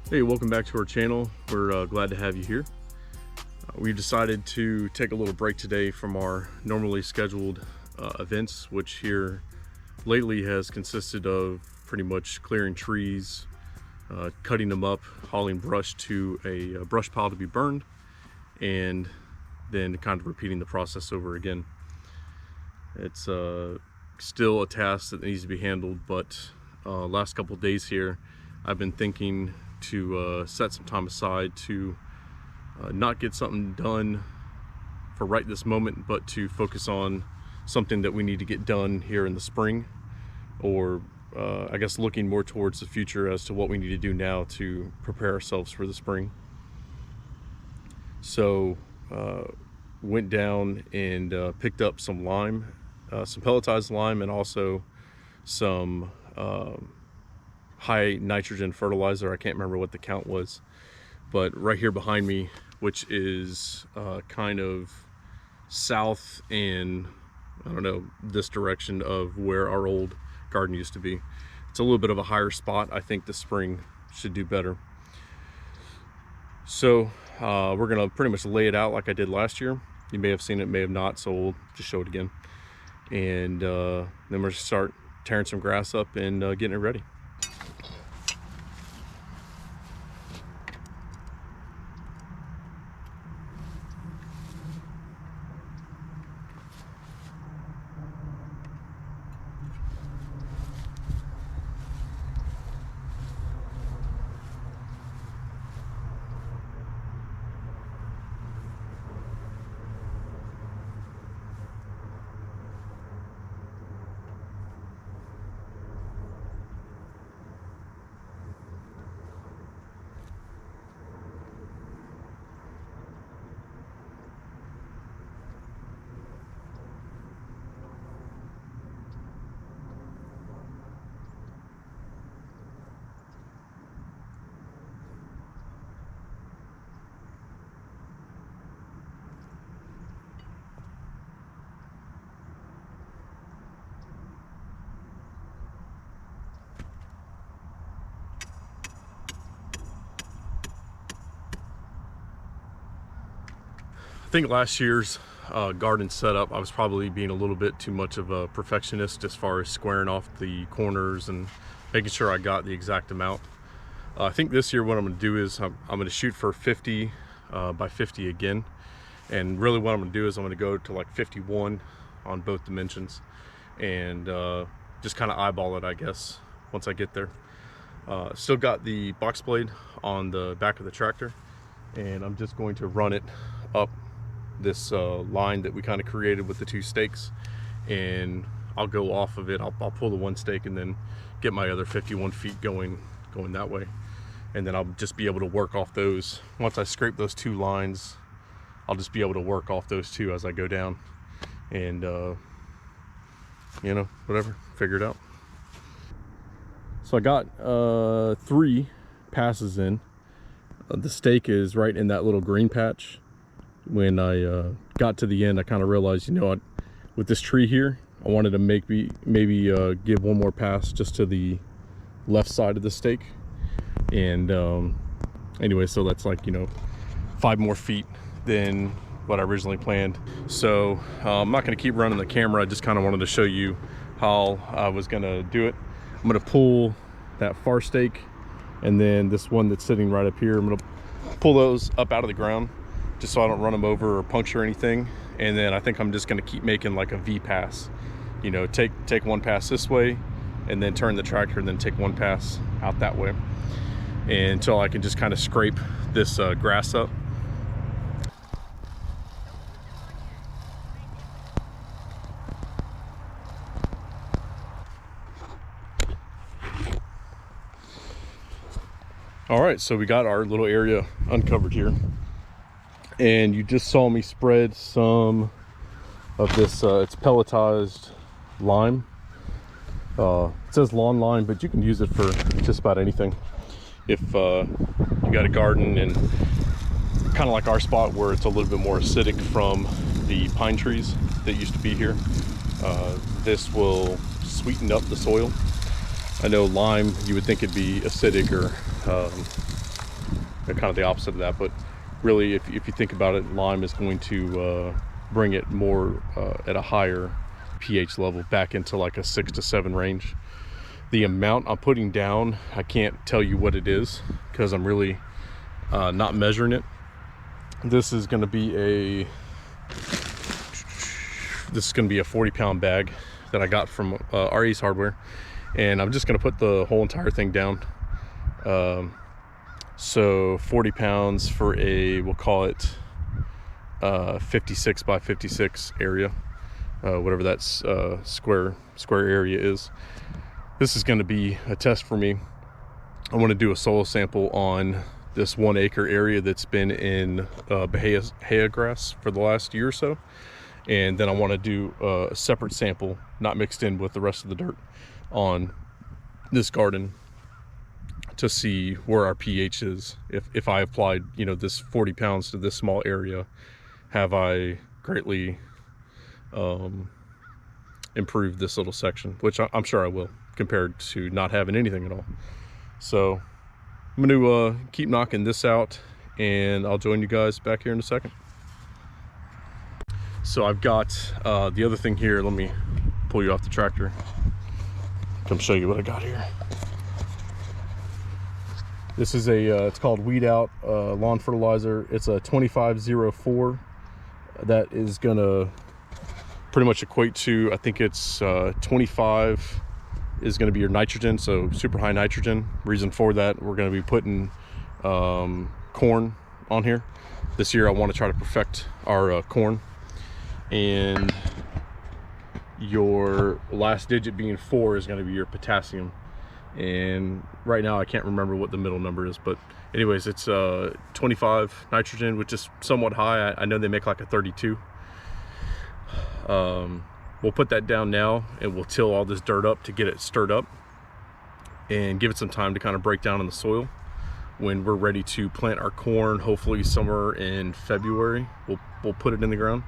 Hey, welcome back to our channel. We're glad to have you here. We've decided to take a little break today from our normally scheduled events, which here lately has consisted of pretty much clearing trees, cutting them up, hauling brush to a brush pile to be burned, and then kind of repeating the process over again. It's still a task that needs to be handled, but last couple of days here I've been thinking to set some time aside to not get something done for right this moment, but to focus on something that we need to get done here in the spring, or I guess looking more towards the future as to what we need to do now to prepare ourselves for the spring. So went down and picked up some lime, some pelletized lime, and also some high nitrogen fertilizer. I can't remember what the count was, but right here behind me, which is kind of south and I don't know, this direction of where our old garden used to be. It's a little bit of a higher spot. I think this spring should do better. So we're gonna pretty much lay it out like I did last year. You may have seen it, may have not, so we'll just show it again. And then we're gonna start tearing some grass up and getting it ready. I think last year's garden setup, I was probably being a little bit too much of a perfectionist as far as squaring off the corners and making sure I got the exact amount. I think this year what I'm going to do is I'm going to shoot for 50 by 50 again. And really what I'm going to do is I'm going to go to like 51 on both dimensions and just kind of eyeball it, I guess, once I get there. Still got the box blade on the back of the tractor, and I'm just going to run it up this line that we kind of created with the two stakes, and I'll go off of it. I'll pull the one stake and then get my other 51 feet going that way, and then I'll just be able to work off those. Once I scrape those two lines, I'll just be able to work off those two as I go down, and you know, whatever, figure it out. So I got 3 passes in. The stake is right in that little green patch. When I got to the end, I kind of realized, you know what, with this tree here, I wanted to maybe give one more pass just to the left side of the stake. And anyway, so that's like, you know, 5 more feet than what I originally planned. So I'm not going to keep running the camera. I just kind of wanted to show you how I was going to do it. I'm going to pull that far stake, and then this one that's sitting right up here, I'm going to pull those up out of the ground, just so I don't run them over or puncture anything. And then I think I'm just gonna keep making like a V pass. You know, take one pass this way, and then turn the tractor, and then take one pass out that way, and until I can just kind of scrape this grass up. All right, so we got our little area uncovered here. And you just saw me spread some of this, it's pelletized lime. It says lawn lime, but you can use it for just about anything. If you got a garden and kind of like our spot where it's a little bit more acidic from the pine trees that used to be here, this will sweeten up the soil. I know lime, you would think it'd be acidic or kind of the opposite of that. But really, if you think about it, lime is going to bring it more at a higher pH level, back into like a 6 to 7 range. The amount I'm putting down, I can't tell you what it is because I'm really not measuring it. This is going to be a 40-pound bag that I got from Ace Hardware, and I'm just going to put the whole entire thing down. So 40 pounds for a, we'll call it 56 by 56 area, whatever that square area is. This is going to be a test for me. I want to do a soil sample on this 1 acre area that's been in bahia grass for the last year or so, and then I want to do a separate sample, not mixed in with the rest of the dirt, on this garden to see where our pH is. If I applied, you know, this 40 pounds to this small area, have I greatly improved this little section, which I'm sure I will, compared to not having anything at all. So I'm going to keep knocking this out, and I'll join you guys back here in a second. So I've got the other thing here. Let me pull you off the tractor, come show you what I got here. This is a it's called Weed Out lawn fertilizer. It's a 2504 that is gonna pretty much equate to, I think it's 25 is going to be your nitrogen, so super high nitrogen. Reason for that, we're going to be putting corn on here this year. I want to try to perfect our corn, and your last digit being 4 is going to be your potassium, and right now I can't remember what the middle number is, but anyways, it's 25 nitrogen, which is somewhat high. I know they make like a 32. We'll put that down now, and we'll till all this dirt up to get it stirred up and give it some time to kind of break down in the soil. When we're ready to plant our corn, hopefully somewhere in February, we'll put it in the ground.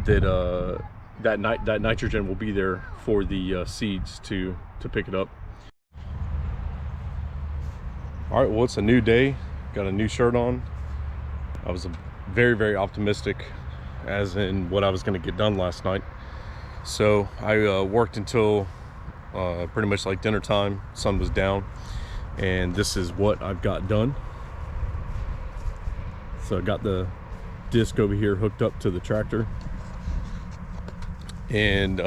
That nitrogen will be there for the seeds to pick it up. All right, well, it's a new day. Got a new shirt on. I was very, very optimistic as in what I was going to get done last night. So I worked until pretty much like dinner time. Sun was down, and this is what I've got done. So I got the disc over here hooked up to the tractor, and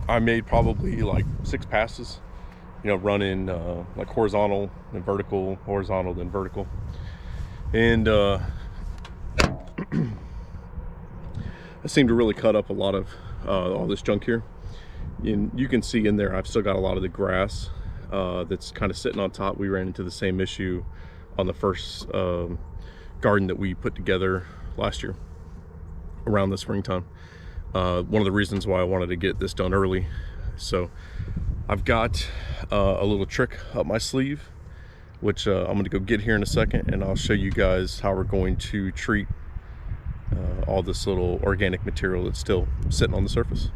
I made probably like 6 passes, you know, running like horizontal and vertical, horizontal then vertical, and I seem to really cut up a lot of all this junk here. And you can see in there I've still got a lot of the grass that's kind of sitting on top. We ran into the same issue on the first garden that we put together last year around the springtime. One of the reasons why I wanted to get this done early. So I've got a little trick up my sleeve, which I'm going to go get here in a second, and I'll show you guys how we're going to treat all this little organic material that's still sitting on the surface.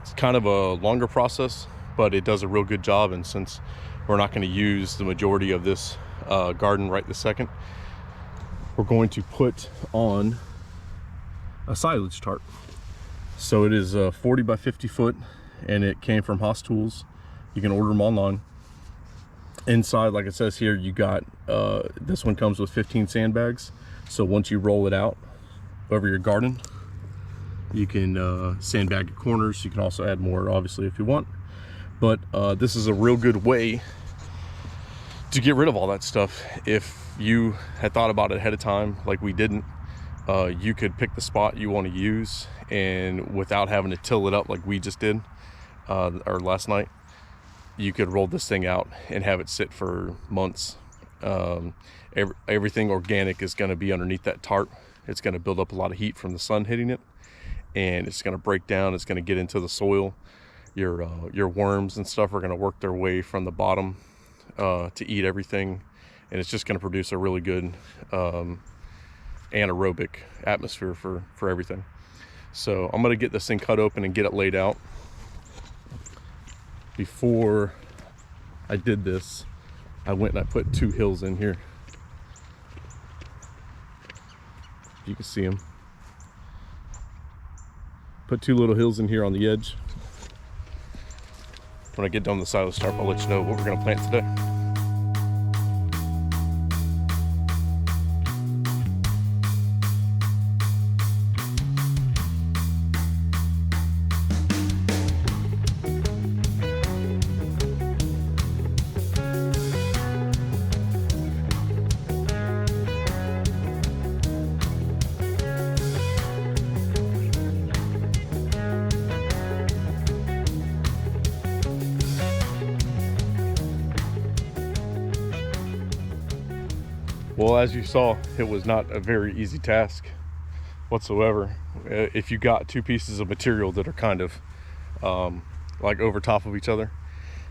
It's kind of a longer process, but it does a real good job. And since we're not going to use the majority of this garden right this second, we're going to put on a silage tarp. So it is 40 by 50 foot, and it came from Haas Tools. You can order them online. Inside, like it says here, you got this one comes with 15 sandbags. So once you roll it out over your garden, you can sandbag your corners. You can also add more, obviously, if you want. But this is a real good way to get rid of all that stuff. If you had thought about it ahead of time, like we didn't, you could pick the spot you want to use, and without having to till it up like we just did or last night, you could roll this thing out and have it sit for months. Everything organic is going to be underneath that tarp. It's going to build up a lot of heat from the sun hitting it, and it's going to break down. It's going to get into the soil. Your worms and stuff are going to work their way from the bottom to eat everything, and it's just going to produce a really good anaerobic atmosphere for everything. So I'm going to get this thing cut open and get it laid out. Before I did this, I went and I put 2 hills in here. if you can see them. Put 2 little hills in here on the edge. When I get down the side of the tarp, I'll let you know what we're gonna plant today. Well, as you saw, it was not a very easy task whatsoever. If you got 2 pieces of material that are kind of like over top of each other,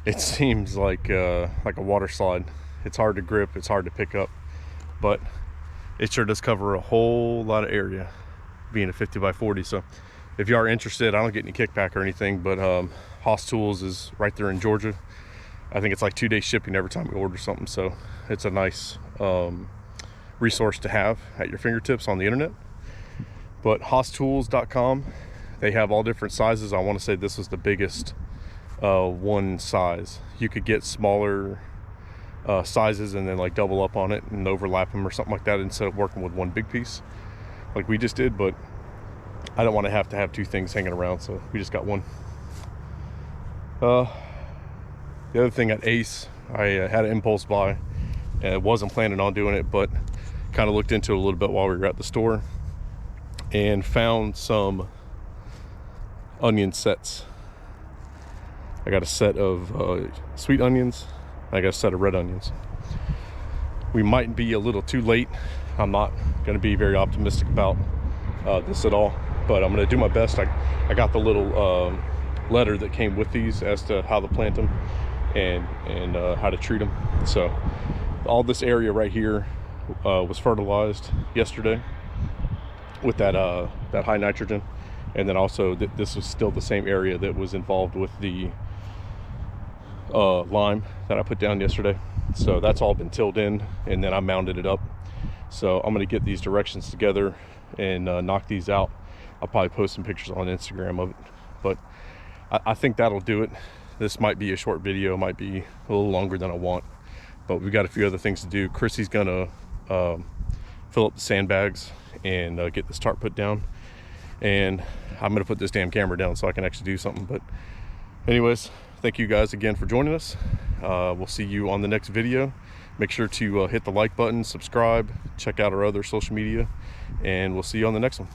it seems like a water slide. It's hard to grip, it's hard to pick up, but it sure does cover a whole lot of area, being a 50 by 40. So if you are interested, I don't get any kickback or anything, but Haas Tools is right there in Georgia. I think it's like 2-day shipping every time we order something, so it's a nice resource to have at your fingertips on the internet. But HaasTools.com, they have all different sizes. I want to say this was the biggest one size. You could get smaller sizes and then like double up on it and overlap them or something like that instead of working with one big piece like we just did. But I don't want to have 2 things hanging around, so we just got one. The other thing at Ace, I had an impulse buy. And wasn't planning on doing it, but kind of looked into it a little bit while we were at the store and found some onion sets. I got a set of sweet onions. I got a set of red onions. We might be a little too late. I'm not going to be very optimistic about this at all, but I'm going to do my best. I got the little letter that came with these as to how to plant them and how to treat them. So all this area right here was fertilized yesterday with that high nitrogen, and then also this was still the same area that was involved with the lime that I put down yesterday. So that's all been tilled in, and then I mounded it up. So I'm going to get these directions together and knock these out. I'll probably post some pictures on Instagram of it, but I think that'll do it. This might be a short video, might be a little longer than I want, but we've got a few other things to do. Chrissy's gonna fill up the sandbags and get this tarp put down, and I'm gonna put this damn camera down so I can actually do something. But anyways, thank you guys again for joining us. We'll see you on the next video. Make sure to hit the like button, subscribe, check out our other social media, and we'll see you on the next one.